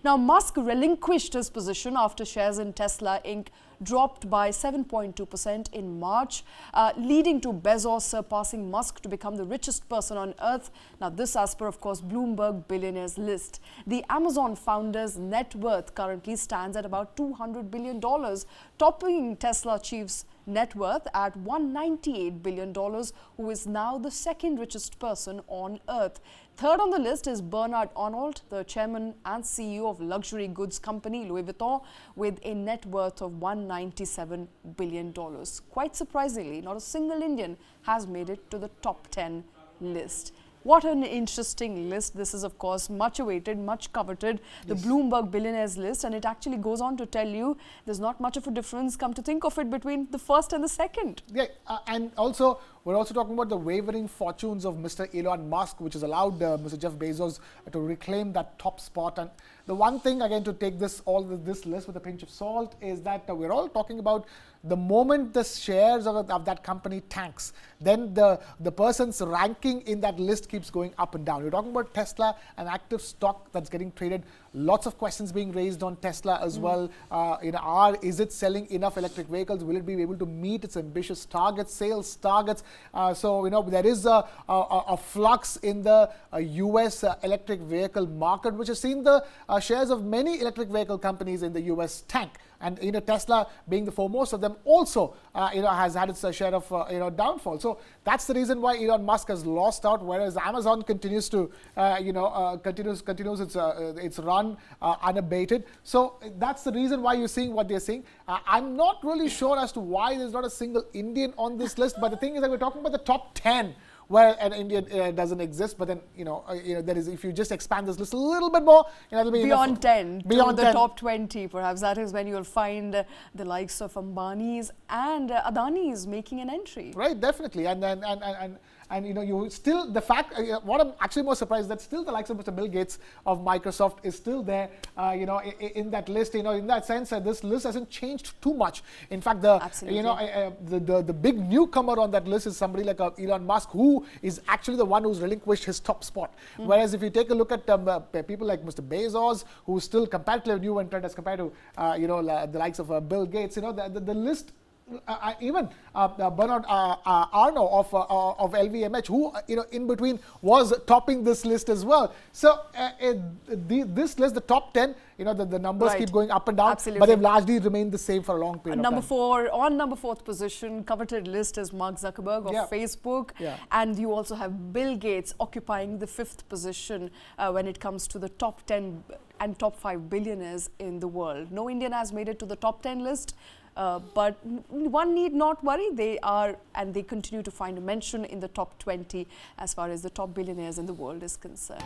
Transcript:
Now, Musk relinquished his position after shares in Tesla Inc. dropped by 7.2% in March, leading to Bezos surpassing Musk to become the richest person on earth. Now, this as per, of course, Bloomberg billionaires list. The Amazon founder's net worth currently stands at about $200 billion, topping Tesla chief's net worth at $198 billion, who is now the second richest person on earth. Third on the list is Bernard Arnault, the chairman and CEO of luxury goods company Louis Vuitton, with a net worth of $197 billion. Quite surprisingly, not a single Indian has made it to the top 10 list. What an interesting list. This is, of course, much awaited, much coveted, the Bloomberg billionaires list, and it actually goes on to tell you there's not much of a difference, come to think of it, between the first and the second. Yeah, and also, we're also talking about the wavering fortunes of Mr. Elon Musk, which has allowed Mr. Jeff Bezos to reclaim that top spot. And the one thing, again, to take this list with a pinch of salt is that we're all talking about the moment the shares of that company tanks, then the person's ranking in that list keeps going up and down. We're talking about Tesla, an active stock that's getting traded. Lots of questions being raised on Tesla as well. Is it selling enough electric vehicles? Will it be able to meet its ambitious targets, sales targets? So there is a flux in the US electric vehicle market, which has seen the shares of many electric vehicle companies in the US tank. And Tesla, being the foremost of them, also has had its share of downfall. So that's the reason why Elon Musk has lost out, whereas Amazon continues to continues its run unabated. So that's the reason why you're seeing what they're seeing. I'm not really sure as to why there's not a single Indian on this list, but the thing is that we're talking about the top 10. Where an Indian doesn't exist, but then there is. If you just expand this list a little bit more, it'll be beyond enough. 10, beyond to 10. the top 20, perhaps. That is when you'll find the likes of Ambani's and Adani's making an entry. Right, definitely, and you still, the fact, what I'm actually more surprised is that still the likes of Mr. Bill Gates of Microsoft is still there, in that list. In that sense, this list hasn't changed too much. In fact, the big newcomer on that list is somebody like Elon Musk, who is actually the one who's relinquished his top spot. Whereas if you take a look at people like Mr. Bezos, who's still comparatively new entrant as compared to the likes of Bill Gates, the list. Even Bernard Arnault of LVMH, who in between was topping this list as well. So this list, the top 10, the numbers keep going up and down, but they've largely remained the same for a long period of time. On number 4th position, coveted list is Mark Zuckerberg of Facebook, and you also have Bill Gates occupying the 5th position when it comes to the top 10 and top 5 billionaires in the world. No Indian has made it to the top 10 list. But one need not worry, they are and they continue to find a mention in the top 20 as far as the top billionaires in the world is concerned.